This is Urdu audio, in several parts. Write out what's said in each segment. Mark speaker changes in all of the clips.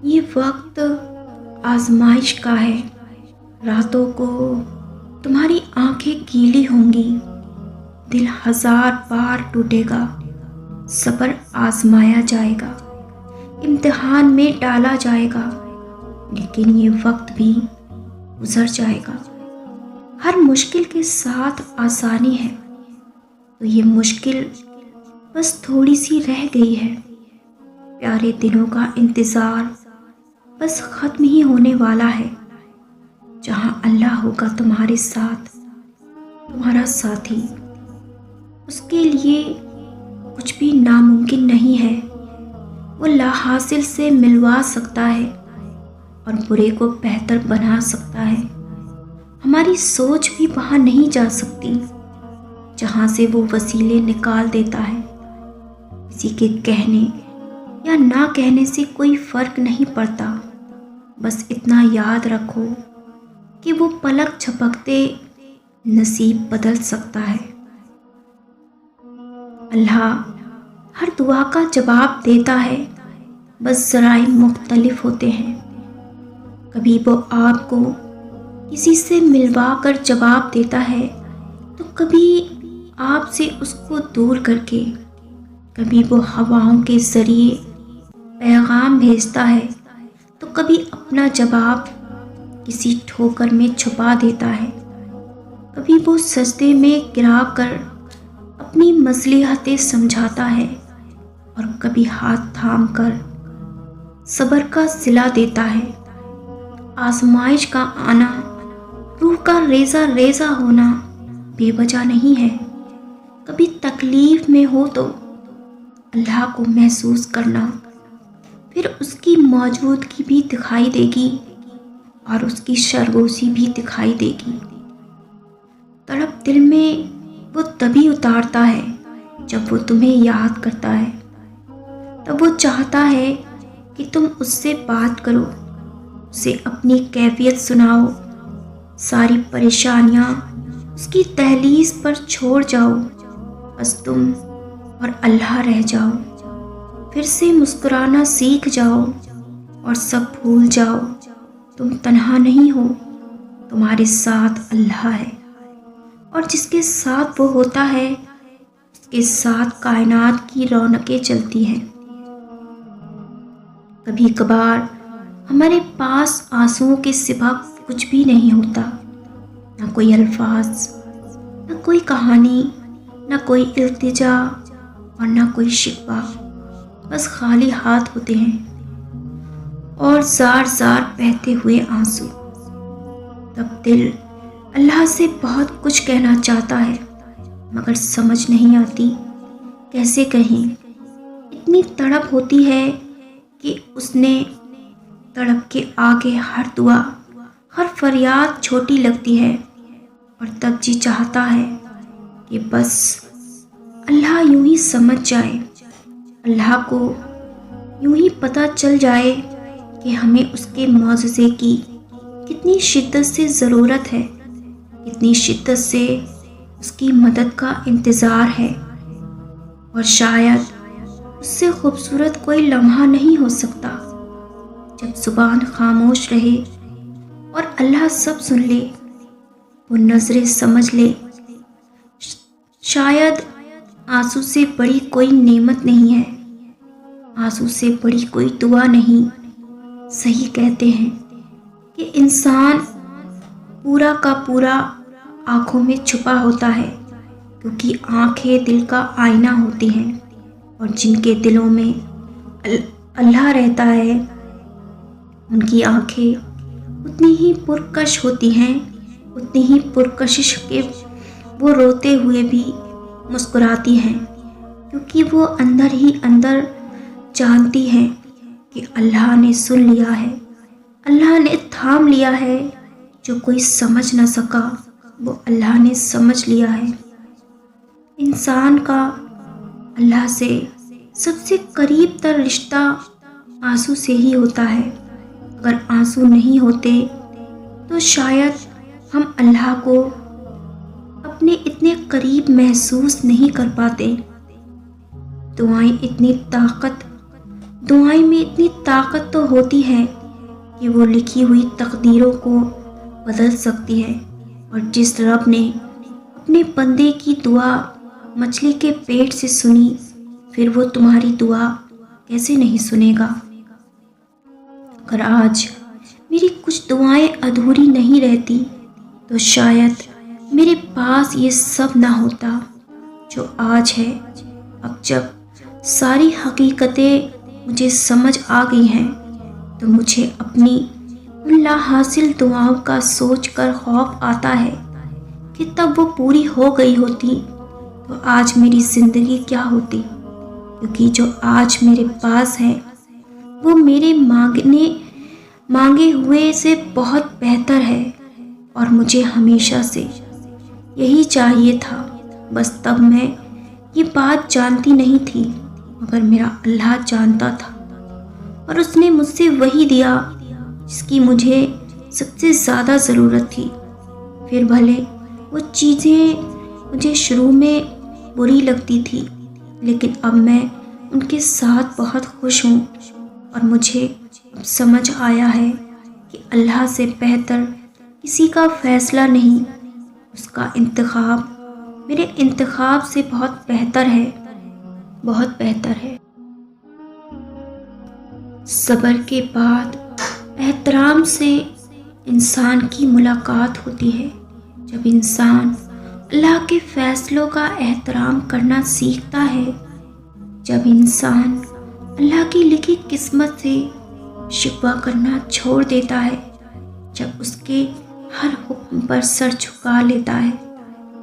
Speaker 1: یہ وقت آزمائش کا ہے۔ راتوں کو تمہاری آنکھیں گیلی ہوں گی، دل ہزار بار ٹوٹے گا، صبر آزمایا جائے گا، امتحان میں ڈالا جائے گا، لیکن یہ وقت بھی گزر جائے گا۔ ہر مشکل کے ساتھ آسانی ہے، تو یہ مشکل بس تھوڑی سی رہ گئی ہے۔ پیارے دنوں کا انتظار بس ختم ہی ہونے والا ہے۔ جہاں اللہ ہوگا تمہارے ساتھ، تمہارا ساتھی، اس کے لیے کچھ بھی ناممکن نہیں ہے۔ وہ لا حاصل سے ملوا سکتا ہے اور برے کو بہتر بنا سکتا ہے۔ ہماری سوچ بھی وہاں نہیں جا سکتی جہاں سے وہ وسیلے نکال دیتا ہے۔ کسی کے کہنے یا نہ کہنے سے کوئی فرق نہیں پڑتا، بس اتنا یاد رکھو کہ وہ پلک جھپکتے نصیب بدل سکتا ہے۔ اللہ ہر دعا کا جواب دیتا ہے، بس ذرائع مختلف ہوتے ہیں۔ کبھی وہ آپ کو کسی سے ملوا کر جواب دیتا ہے، تو کبھی آپ سے اس کو دور کر کے، کبھی وہ ہواؤں کے ذریعے پیغام بھیجتا ہے، تو کبھی اپنا جواب کسی ٹھوکر میں چھپا دیتا ہے۔ کبھی وہ سجدے میں گرا کر اپنی مصلحتیں سمجھاتا ہے، اور کبھی ہاتھ تھام کر صبر کا صلہ دیتا ہے۔ آزمائش کا آنا، روح کا ریزہ ریزہ ہونا بے وجہ نہیں ہے۔ کبھی تکلیف میں ہو تو اللہ کو محسوس کرنا، پھر اس کی موجودگی بھی دکھائی دے گی اور اس کی سرگوشی بھی دکھائی دے گی۔ تڑپ دل میں وہ تبھی اتارتا ہے جب وہ تمہیں یاد کرتا ہے، تب وہ چاہتا ہے کہ تم اس سے بات کرو، اسے اپنی کیفیت سناؤ، ساری پریشانیاں اس کی دہلیز پر چھوڑ جاؤ، بس تم اور اللہ رہ جاؤ۔ پھر سے مسکرانا سیکھ جاؤ اور سب بھول جاؤ۔ تم تنہا نہیں ہو، تمہارے ساتھ اللہ ہے، اور جس کے ساتھ وہ ہوتا ہے اس کے ساتھ کائنات کی رونقیں چلتی ہیں۔ کبھی کبھار ہمارے پاس آنسوؤں کے سوا کچھ بھی نہیں ہوتا، نہ کوئی الفاظ، نہ کوئی کہانی، نہ کوئی التجا اور نہ کوئی شکوہ، بس خالی ہاتھ ہوتے ہیں اور زار زار بہتے ہوئے آنسو۔ تب دل اللہ سے بہت کچھ کہنا چاہتا ہے، مگر سمجھ نہیں آتی کیسے کہیں۔ اتنی تڑپ ہوتی ہے کہ اس نے تڑپ کے آگے ہر دعا، ہر فریاد چھوٹی لگتی ہے، اور تب جی چاہتا ہے کہ بس اللہ یوں ہی سمجھ جائے، اللہ کو یوں ہی پتہ چل جائے کہ ہمیں اس کے معجزے کی کتنی شدت سے ضرورت ہے، کتنی شدت سے اس کی مدد کا انتظار ہے۔ اور شاید اس سے خوبصورت کوئی لمحہ نہیں ہو سکتا جب زبان خاموش رہے اور اللہ سب سن لے، وہ نظریں سمجھ لے۔ شاید آنسو سے بڑی کوئی نعمت نہیں ہے، آنسو سے بڑی کوئی دعا نہیں۔ صحیح کہتے ہیں کہ انسان پورا کا پورا آنکھوں میں چھپا ہوتا ہے، کیونکہ آنکھیں دل کا آئینہ ہوتی ہیں، اور جن کے دلوں میں اللہ رہتا ہے ان کی آنکھیں اتنی ہی پرکش ہوتی ہیں، اتنی ہی پرکشش کہ وہ روتے ہوئے بھی مسکراتی ہیں، کیونکہ وہ اندر ہی اندر جانتی ہیں کہ اللہ نے سن لیا ہے، اللہ نے تھام لیا ہے۔ جو کوئی سمجھ نہ سکا وہ اللہ نے سمجھ لیا ہے۔ انسان کا اللہ سے سب سے قریب تر رشتہ آنسو سے ہی ہوتا ہے۔ اگر آنسو نہیں ہوتے تو شاید ہم اللہ کو اپنے اتنے قریب محسوس نہیں کر پاتے۔ دعائیں اتنی طاقت دعائیں میں اتنی طاقت تو ہوتی ہے کہ وہ لکھی ہوئی تقدیروں کو بدل سکتی ہے، اور جس رب نے اپنے بندے کی دعا مچھلی کے پیٹ سے سنی، پھر وہ تمہاری دعا کیسے نہیں سنے گا؟ اگر آج میری کچھ دعائیں ادھوری نہیں رہتی تو شاید میرے پاس یہ سب نہ ہوتا جو آج ہے۔ اب جب ساری حقیقتیں مجھے سمجھ آ گئی ہیں تو مجھے اپنی ان لا حاصل دعاؤں کا سوچ کر خوف آتا ہے کہ تب وہ پوری ہو گئی ہوتی تو آج میری زندگی کیا ہوتی، کیونکہ جو آج میرے پاس ہے وہ میرے مانگے ہوئے سے بہت بہتر ہے، اور مجھے ہمیشہ سے یہی چاہیے تھا۔ بس تب میں یہ بات جانتی نہیں تھی، مگر میرا اللہ جانتا تھا، اور اس نے مجھ سے وہی دیا جس کی مجھے سب سے زیادہ ضرورت تھی۔ پھر بھلے وہ چیزیں مجھے شروع میں بری لگتی تھی، لیکن اب میں ان کے ساتھ بہت خوش ہوں، اور مجھے اب سمجھ آیا ہے کہ اللہ سے بہتر کسی کا فیصلہ نہیں، اس کا انتخاب میرے انتخاب سے بہت بہتر ہے، بہت بہتر ہے۔ صبر کے بعد احترام سے انسان کی ملاقات ہوتی ہے۔ جب انسان اللہ کے فیصلوں کا احترام کرنا سیکھتا ہے، جب انسان اللہ کی لکھی قسمت سے شکوہ کرنا چھوڑ دیتا ہے، جب اس کے ہر حکم پر سر جھکا لیتا ہے،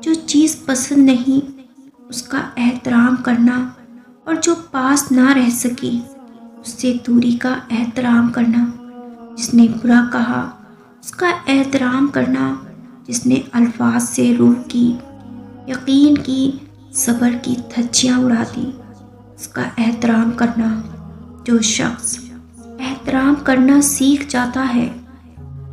Speaker 1: جو چیز پسند نہیں اس کا احترام کرنا، اور جو پاس نہ رہ سکی اس سے دوری کا احترام کرنا، جس نے برا کہا اس کا احترام کرنا، جس نے الفاظ سے روح کی، یقین کی، صبر کی دھجیاں اڑا دی، اس کا احترام کرنا۔ جو شخص احترام کرنا سیکھ جاتا ہے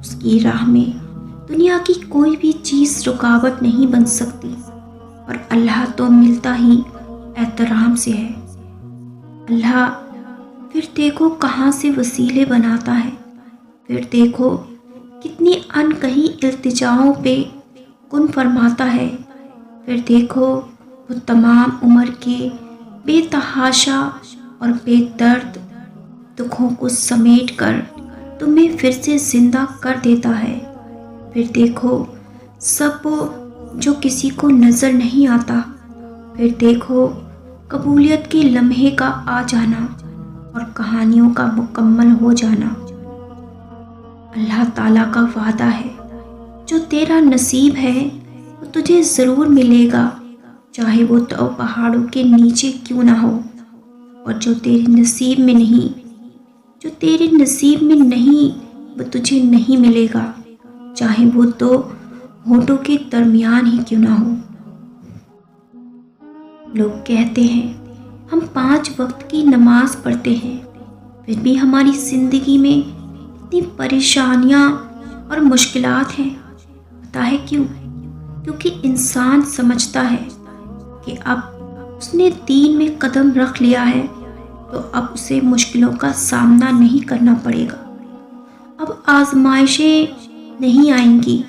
Speaker 1: اس کی راہ میں دنیا کی کوئی بھی چیز رکاوٹ نہیں بن سکتی، اور اللہ تو ملتا ہی احترام سے ہے۔ اللہ پھر دیکھو کہاں سے وسیلے بناتا ہے، پھر دیکھو کتنی ان کہیں التجاؤں پہ کن فرماتا ہے، پھر دیکھو وہ تمام عمر کے بے تحاشا اور بے درد دکھوں کو سمیٹ کر تمہیں پھر سے زندہ کر دیتا ہے، پھر دیکھو سب وہ جو کسی کو نظر نہیں آتا، پھر دیکھو قبولیت کے لمحے کا آ جانا اور کہانیوں کا مکمل ہو جانا۔ اللہ تعالیٰ کا وعدہ ہے جو تیرا نصیب ہے وہ تجھے ضرور ملے گا، چاہے وہ تو پہاڑوں کے نیچے کیوں نہ ہو، اور جو تیرے نصیب میں نہیں وہ تجھے نہیں ملے گا، چاہے وہ تو ہونٹوں کے درمیان ہی کیوں نہ ہو۔ لوگ کہتے ہیں ہم 5 وقت کی نماز پڑھتے ہیں، پھر بھی ہماری زندگی میں اتنی پریشانیاں اور مشکلات ہیں۔ پتہ ہے کیوں؟ کیونکہ انسان سمجھتا ہے کہ اب اس نے دین میں قدم رکھ لیا ہے تو اب اسے مشکلوں کا سامنا نہیں کرنا پڑے گا، اب آزمائشیں نہیں آئیں گی،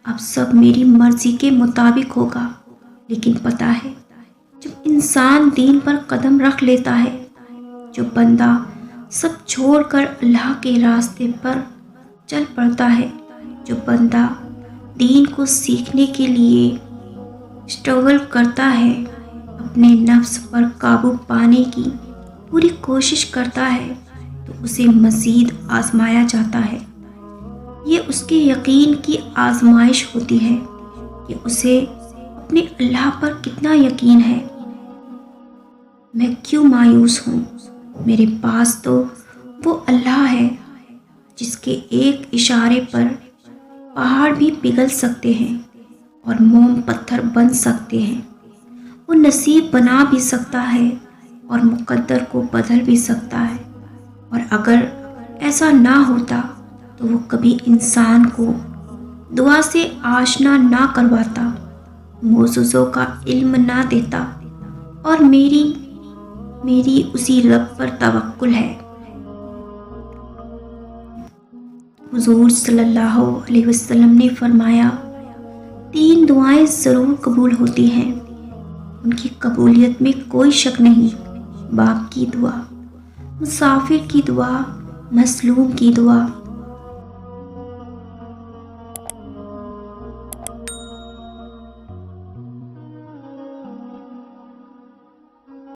Speaker 1: اب سب میری مرضی کے مطابق ہوگا۔ لیکن پتہ ہے جب انسان دین پر قدم رکھ لیتا ہے، جو بندہ سب چھوڑ کر اللہ کے راستے پر چل پڑتا ہے، جو بندہ دین کو سیکھنے کے لیے اسٹرگل کرتا ہے، اپنے نفس پر قابو پانے کی پوری کوشش کرتا ہے، تو اسے مزید آزمایا جاتا ہے۔ یہ اس کے یقین کی آزمائش ہوتی ہے کہ اسے اپنے اللہ پر کتنا یقین ہے۔ میں کیوں مایوس ہوں؟ میرے پاس تو وہ اللہ ہے جس کے ایک اشارے پر پہاڑ بھی پگھل سکتے ہیں اور موم پتھر بن سکتے ہیں۔ وہ نصیب بنا بھی سکتا ہے اور مقدر کو بدل بھی سکتا ہے، اور اگر ایسا نہ ہوتا تو وہ کبھی انسان کو دعا سے آشنا نہ کرواتا، معجزوں کا علم نہ دیتا، اور میری میری اسی رب پر توکل ہے۔ حضور صلی اللہ علیہ وسلم نے فرمایا 3 دعائیں ضرور قبول ہوتی ہیں، ان کی قبولیت میں کوئی شک نہیں۔ باپ کی دعا، مسافر کی دعا، مظلوم کی دعا،